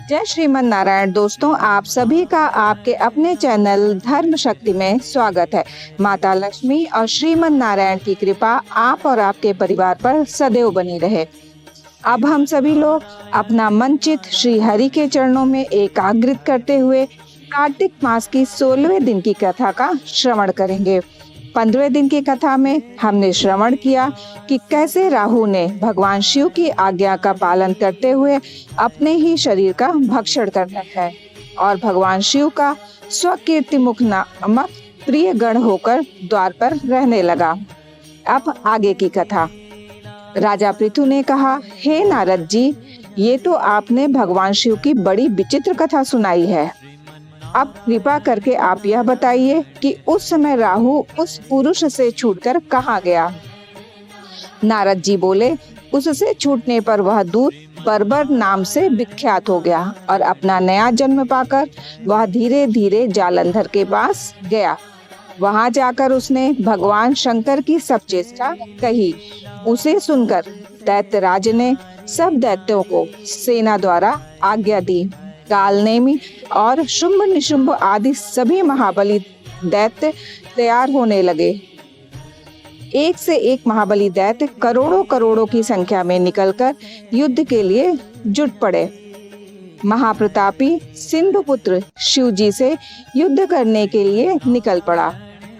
जय श्रीमन नारायण। दोस्तों, आप सभी का आपके अपने चैनल धर्म शक्ति में स्वागत है। माता लक्ष्मी और श्रीमन नारायण की कृपा आप और आपके परिवार पर सदैव बनी रहे। अब हम सभी लोग अपना मन चित श्री हरि के चरणों में एकाग्रित करते हुए कार्तिक मास की 16वें दिन की कथा का श्रवण करेंगे। 15वें दिन की कथा में हमने श्रवण किया कि कैसे राहु ने भगवान शिव की आज्ञा का पालन करते हुए अपने ही शरीर का भक्षण करना है और भगवान शिव का स्वकीर्ति मुख नामक प्रिय गण होकर द्वार पर रहने लगा। अब आगे की कथा। राजा पृथु ने कहा, हे नारद जी, ये तो आपने भगवान शिव की बड़ी विचित्र कथा सुनाई है। अब कृपा करके आप यह बताइए कि उस समय राहु उस पुरुष से छूटकर कहाँ गया। नारद जी बोले, उससे छूटने पर वह दूत बर्बर नाम से विख्यात हो गया और अपना नया जन्म पाकर वह धीरे धीरे जालंधर के पास गया। वहां जाकर उसने भगवान शंकर की सब चेष्टा कही। उसे सुनकर दैत्यराज ने सब दैत्यों को सेना द्वारा आज्ञा दी। कालनेमी और शुंभ निशुंभ आदि सभी महाबली दैत्य तैयार होने लगे। एक से एक महाबली दैत्य करोड़ों करोड़ों की संख्या में निकलकर युद्ध के लिए जुट पड़े। महाप्रतापी सिंधुपुत्र शिव जी से युद्ध करने के लिए निकल पड़ा।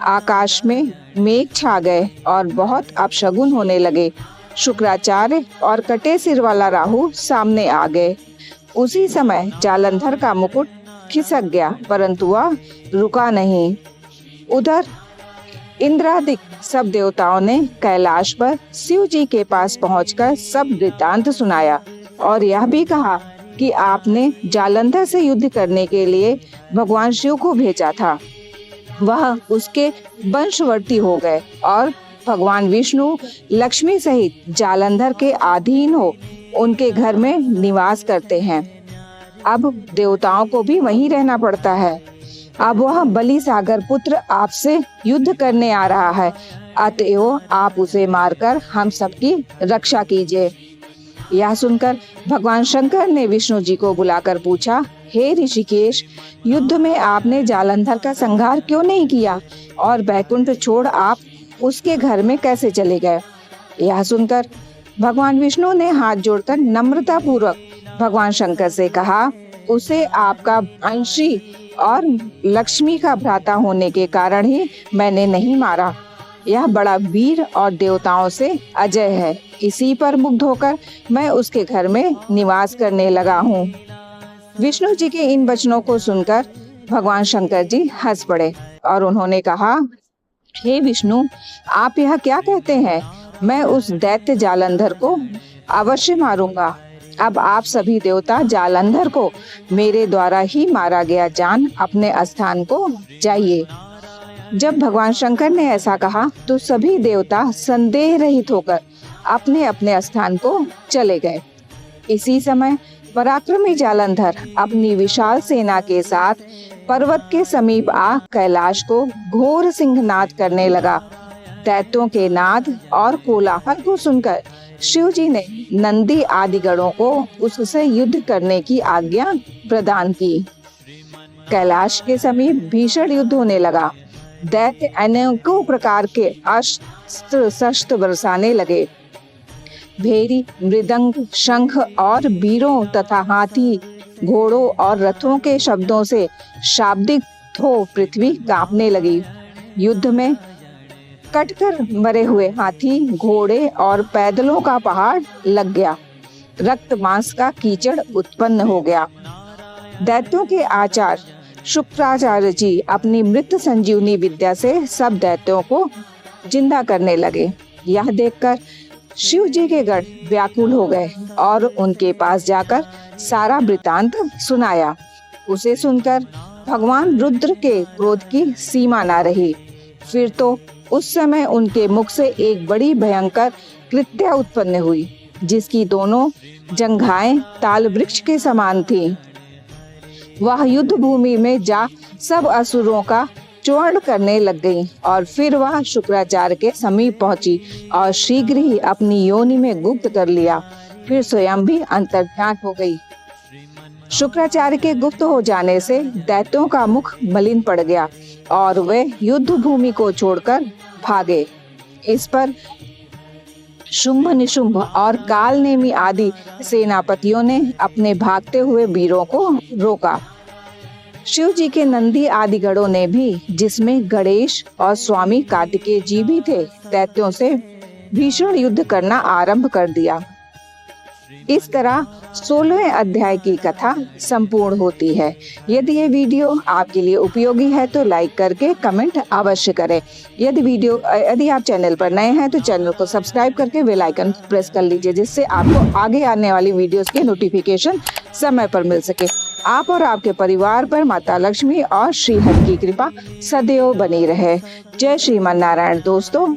आकाश में मेघ छा गए और बहुत अपशगुन होने लगे। शुक्राचार्य और कटे सिर वाला राहु सामने आ गए। उसी समय जालंधर का मुकुट खिसक गया, परंतु वह रुका नहीं। उधर इंद्रादिक सब देवताओं ने कैलाश पर शिव जी के पास पहुंचकर सब वृत्तांत सुनाया और यह भी कहा कि आपने जालंधर से युद्ध करने के लिए भगवान शिव को भेजा था। वह उसके वंशवर्ती हो गए और भगवान विष्णु लक्ष्मी सहित जालंधर के अधीन हो उनके घर में निवास करते हैं। अब देवताओं को भी वहीं रहना पड़ता है। अब वह बलि सागर पुत्र आपसे युद्ध करने आ रहा है, अतएव आप उसे मारकर हम सबकी रक्षा कीजिए। यह सुनकर भगवान शंकर ने विष्णु जी को बुलाकर पूछा, हे ऋषिकेश, युद्ध में आपने जालंधर का संहार क्यों नहीं किया और बैकुंठ छोड़ आप उसके घर में कैसे चले गए। यह सुनकर भगवान विष्णु ने हाथ जोड़कर नम्रता पूर्वक भगवान शंकर से कहा, उसे आपका अंशी और लक्ष्मी का भ्राता होने के कारण ही मैंने नहीं मारा। यह बड़ा वीर और देवताओं से अजय है। इसी पर मुग्ध होकर मैं उसके घर में निवास करने लगा हूँ। विष्णु जी के इन वचनों को सुनकर भगवान शंकर जी हंस पड़े और उन्होंने कहा, हे विष्णु, आप यह क्या कहते हैं। मैं उस दैत्य जालंधर को अवश्य मारूंगा। अब आप सभी देवता जालंधर को मेरे द्वारा ही मारा गया जान अपने स्थान को जाइए। जब भगवान शंकर ने ऐसा कहा तो सभी देवता संदेह रहित होकर अपने अपने स्थान को चले गए। इसी समय पराक्रमी जालंधर अपनी विशाल सेना के साथ पर्वत के समीप आ कैलाश को घोर सिंहनाद करने लगा। दैत्यों के नाद और कोलाहल को सुनकर शिव जी ने नंदी आदि गणों को उससे युद्ध करने की आज्ञा प्रदान की। कैलाश के समीप भीषण युद्ध होने लगा। दैत्य अनेकों प्रकार के अस्त्र शस्त्र बरसाने लगे। भेरी, मृदंग, शंख और बीरों तथा हाथी, घोड़ों और रथों के शब्दों से शाब्दिक थो पृथ्वी कांपने लगी। युद्ध में कटकर मरे हुए हाथी, घोड़े और पैदलों का पहाड़ लग गया। रक्त मांस का कीचड़ उत्पन्न हो गया। दैत्यों के आचार्य शुक्राचार्य जी अपनी मृत संजीवनी विद्या से सब दैत्यों को जिंदा करने लगे। यह देखकर शिव जी के गण व्याकुल हो गए और उनके पास जाकर सारा वृतांत सुनाया। उसे सुनकर भगवान रुद्र के क्रोध की सीमा न रही। फिर तो उस समय उनके मुख से एक बड़ी भयंकर कृत्या उत्पन्न हुई, जिसकी दोनों जंघाएं ताल वृक्ष के समान थीं। वह युद्ध भूमि में जा सब असुरों का चूर्ण करने लग गई और फिर वह शुक्राचार्य के समीप पहुंची और शीघ्र ही अपनी योनि में गुप्त कर लिया। फिर स्वयं भी अंतर्ध्यान हो गई। शुक्राचार्य के गुप्त हो जाने से दैत्यों का मुख मलिन पड़ गया और वे युद्ध भूमि को छोड़कर भागे। इस पर शुंभ निशुंभ और कालनेमी आदि सेनापतियों ने अपने भागते हुए वीरों को रोका। शिव जी के नंदी आदि गढ़ों ने भी, जिसमें गणेश और स्वामी कार्तिकेय जी भी थे, दैत्यों से भीषण युद्ध करना आरंभ कर दिया। इस तरह 16वें अध्याय की कथा संपूर्ण होती है। यदि ये वीडियो आपके लिए उपयोगी है तो लाइक करके कमेंट अवश्य करें। यदि आप चैनल पर नए हैं तो चैनल को सब्सक्राइब करके बेल आइकन प्रेस कर लीजिए, जिससे आपको आगे आने वाली वीडियोस के नोटिफिकेशन समय पर मिल सके। आप और आपके परिवार पर माता लक्ष्मी और श्री हरि की कृपा सदैव बनी रहे। जय श्रीमन नारायण दोस्तों।